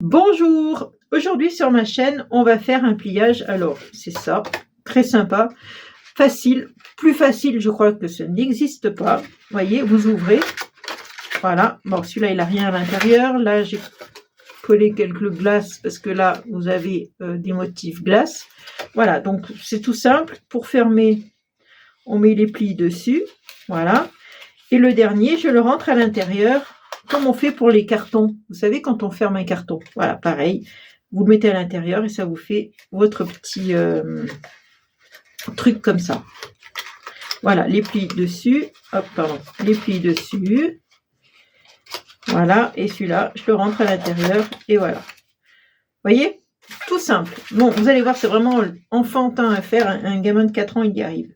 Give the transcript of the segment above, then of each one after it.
Bonjour! Aujourd'hui sur ma chaîne, on va faire un pliage. Alors, c'est ça, très sympa, facile, plus facile, je crois que ce n'existe pas. Vous voyez, vous ouvrez, voilà. Bon, celui-là, il n'a rien à l'intérieur. Là, j'ai collé quelques glaces parce que là, vous avez des motifs glace. Voilà, donc c'est tout simple. Pour fermer, on met les plis dessus, voilà. Et le dernier, je le rentre à l'intérieur, comme on fait pour les cartons. Vous savez, quand on ferme un carton, voilà, pareil. Vous le mettez à l'intérieur et ça vous fait votre petit truc comme ça. Voilà, les plis dessus. Hop, pardon, les plis dessus. Voilà, et celui-là, je le rentre à l'intérieur et voilà. Vous voyez? Tout simple. Bon, vous allez voir, c'est vraiment enfantin à faire. Un gamin de 4 ans, il y arrive.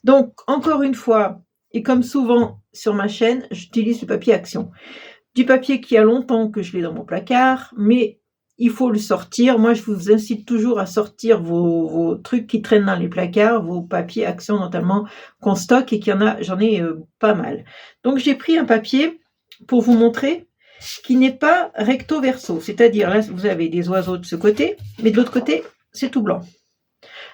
Donc, encore une fois, et comme souvent sur ma chaîne, j'utilise du papier Action. Du papier qui a longtemps que je l'ai dans mon placard, mais il faut le sortir. Moi, je vous incite toujours à sortir vos trucs qui traînent dans les placards, vos papiers Action notamment qu'on stocke et qu'il y en a, j'en ai pas mal. Donc, j'ai pris un papier pour vous montrer qui n'est pas recto verso. C'est-à-dire, là, vous avez des oiseaux de ce côté, mais de l'autre côté, c'est tout blanc.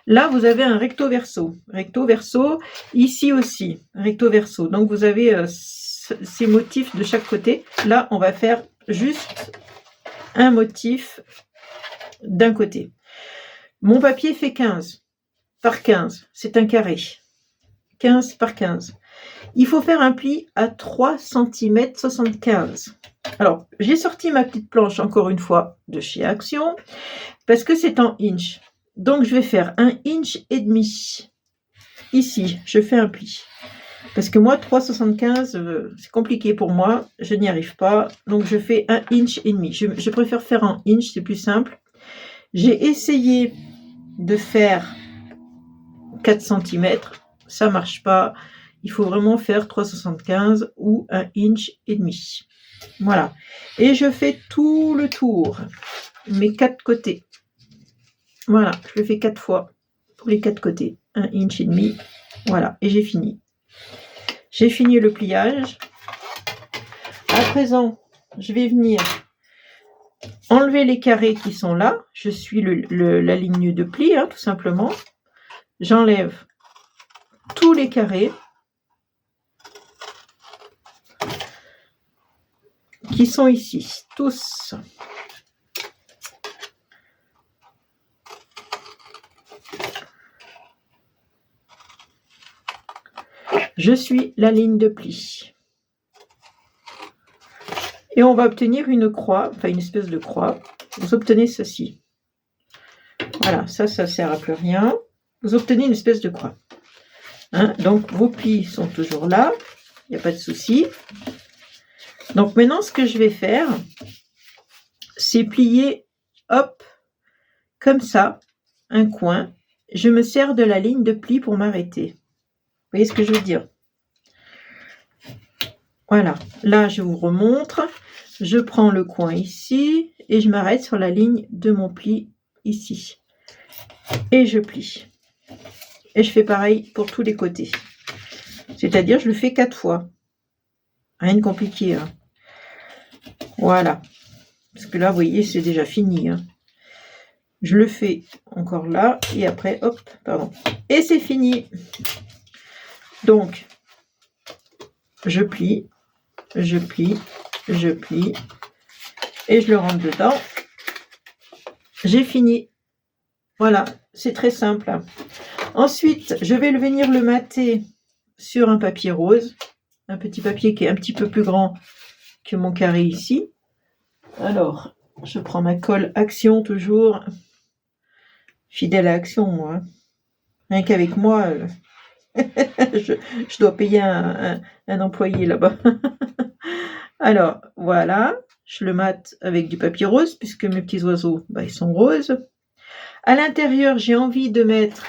Là, vous avez un recto verso. Recto verso, ici aussi, recto verso. Donc, vous avez ces motifs de chaque côté. Là, on va faire juste un motif d'un côté. Mon papier fait 15 par 15. C'est un carré. 15 par 15. Il faut faire un pli à 3 cm 75. Alors, j'ai sorti ma petite planche, encore une fois, de chez Action, parce que c'est en inch. Donc, je vais faire 1,5 inch. Ici, je fais un pli. Parce que moi, 3,75, c'est compliqué pour moi. Je n'y arrive pas. Donc, je fais 1,5 inch. Je préfère faire en inch, c'est plus simple. J'ai essayé de faire 4 cm. Ça ne marche pas. Il faut vraiment faire 3,75 ou 1,5 inch. Voilà. Et je fais tout le tour. Mes 4 côtés. Voilà, je le fais 4 fois pour les 4 côtés. 1,5 inch. Voilà, et j'ai fini. J'ai fini le pliage. À présent, je vais venir enlever les carrés qui sont là. Je suis la ligne de pli, hein, tout simplement. J'enlève tous les carrés qui sont ici, tous. Je suis la ligne de pli. Et on va obtenir une croix, enfin une espèce de croix. Vous obtenez ceci. Voilà, ça sert à plus rien. Vous obtenez une espèce de croix. Hein, donc vos plis sont toujours là. Il n'y a pas de souci. Donc maintenant, ce que je vais faire, c'est plier, hop, comme ça, un coin. Je me sers de la ligne de pli pour m'arrêter. Vous voyez ce que je veux dire? Voilà, là je vous remontre. Je prends le coin ici et je m'arrête sur la ligne de mon pli ici. Et je plie. Et je fais pareil pour tous les côtés. C'est-à-dire, je le fais 4 fois. Rien de compliqué. Hein. Voilà. Parce que là, vous voyez, c'est déjà fini. Hein. Je le fais encore là. Et après, hop, pardon. Et c'est fini. Donc, je plie, je plie, je plie. Et je le rentre dedans. J'ai fini. Voilà, c'est très simple. Ensuite, je vais venir le mater sur un papier rose. Un petit papier qui est un petit peu plus grand que mon carré ici. Alors, je prends ma colle Action toujours. Fidèle à Action, moi. Rien qu'avec moi, je dois payer un employé là-bas. Alors, voilà. Je le mate avec du papier rose, puisque mes petits oiseaux, ils sont roses. À l'intérieur, j'ai envie de mettre,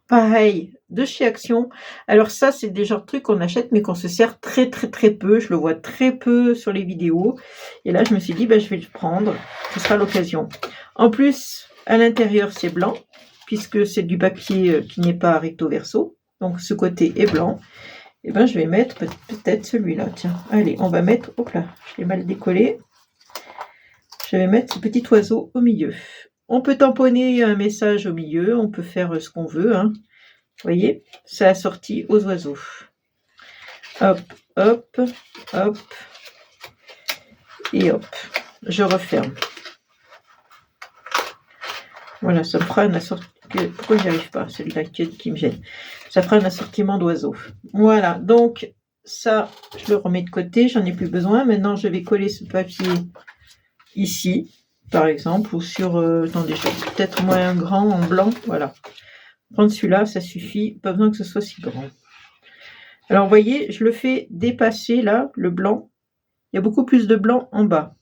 pareil, de chez Action. Alors ça, c'est des genres de trucs qu'on achète, mais qu'on se sert très, très, très peu. Je le vois très peu sur les vidéos. Et là, je me suis dit, je vais le prendre. Ce sera l'occasion. En plus, à l'intérieur, c'est blanc, puisque c'est du papier qui n'est pas recto verso. Donc, ce côté est blanc. Et je vais mettre peut-être celui-là. Tiens, allez, on va mettre... Hop là, je l'ai mal décollé. je vais mettre ce petit oiseau au milieu. On peut tamponner un message au milieu, on peut faire ce qu'on veut, hein. Vous voyez, c'est assorti aux oiseaux. Hop, hop, hop, et hop. Je referme. Voilà, ça me fera un assortiment. Pourquoi j'y arrive pas? C'est le laquette qui me gêne. Ça fera un assortiment d'oiseaux. Voilà, donc ça, je le remets de côté, j'en ai plus besoin. Maintenant, je vais coller ce papier ici, par exemple, ou sur, attendez, peut-être moins grand, en blanc, voilà. Prendre celui-là, ça suffit, pas besoin que ce soit si grand. Alors, vous voyez, je le fais dépasser, là, le blanc. Il y a beaucoup plus de blanc en bas.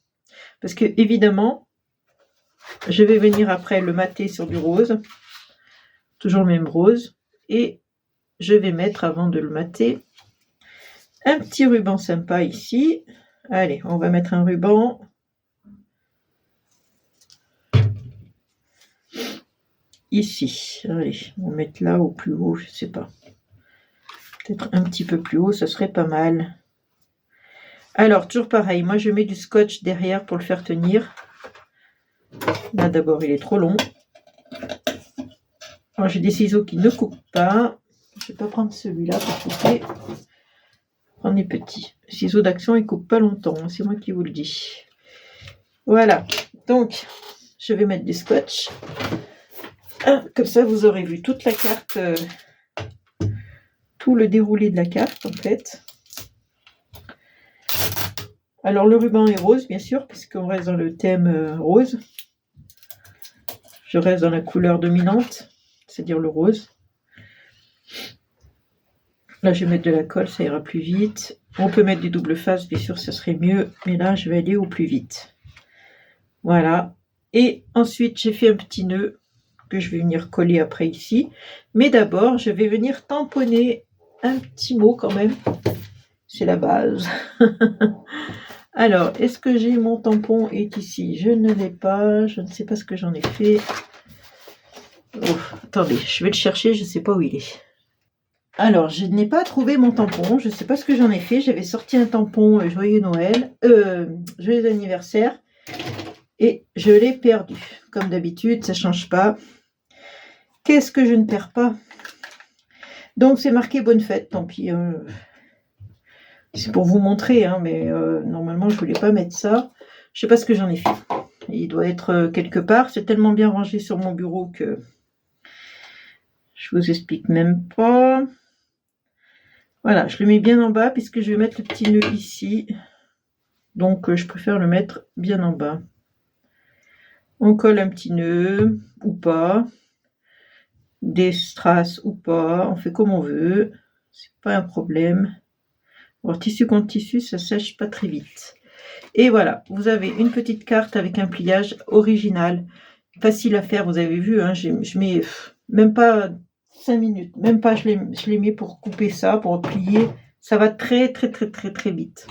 Parce que, évidemment, je vais venir après le mater sur du rose. Toujours le même rose. Et je vais mettre, avant de le mater, un petit ruban sympa ici. Allez, on va mettre un ruban. Ici. Allez, on va mettre là, au plus haut, je sais pas. Peut-être un petit peu plus haut, ça serait pas mal. Alors, toujours pareil, moi je mets du scotch derrière pour le faire tenir. Là d'abord, il est trop long. Alors, j'ai des ciseaux qui ne coupent pas. Je vais pas prendre celui-là pour couper. On est petit. Les ciseaux d'action, ils ne coupent pas longtemps, hein, c'est moi qui vous le dis. Voilà, donc je vais mettre du scotch. Comme ça, vous aurez vu toute la carte, tout le déroulé de la carte en fait. Alors le ruban est rose, bien sûr, puisqu'on reste dans le thème rose. Je reste dans la couleur dominante, c'est-à-dire le rose. Là, je vais mettre de la colle, ça ira plus vite. On peut mettre du double face, bien sûr, ça serait mieux. Mais là, je vais aller au plus vite. Voilà. Et ensuite, j'ai fait un petit nœud que je vais venir coller après ici. Mais d'abord, je vais venir tamponner un petit mot quand même. C'est la base. Alors, est-ce que j'ai mon tampon est ici? Je ne l'ai pas. Je ne sais pas ce que j'en ai fait. Oh, attendez, je vais le chercher. Je ne sais pas où il est. Alors, je n'ai pas trouvé mon tampon. Je ne sais pas ce que j'en ai fait. J'avais sorti un tampon Joyeux Noël. Joyeux anniversaire. Et je l'ai perdu. Comme d'habitude, ça ne change pas. Qu'est-ce que je ne perds pas? Donc, c'est marqué bonne fête. Tant pis. C'est pour vous montrer, hein, mais normalement, je ne voulais pas mettre ça. Je ne sais pas ce que j'en ai fait. Il doit être quelque part. C'est tellement bien rangé sur mon bureau que je vous explique même pas. Voilà, je le mets bien en bas puisque je vais mettre le petit nœud ici. Donc, je préfère le mettre bien en bas. On colle un petit nœud ou pas. Des strass ou pas. On fait comme on veut. C'est pas un problème. Alors, tissu contre tissu, ça sèche pas très vite. Et voilà, vous avez une petite carte avec un pliage original. Facile à faire, vous avez vu, hein, je mets même pas 5 minutes. Même pas, je les mets pour couper ça, pour plier. Ça va très vite.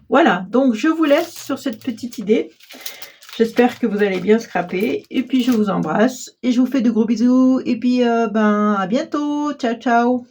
Voilà, donc je vous laisse sur cette petite idée. J'espère que vous allez bien scraper. Et puis, je vous embrasse. Et je vous fais de gros bisous. Et puis, à bientôt. Ciao, ciao.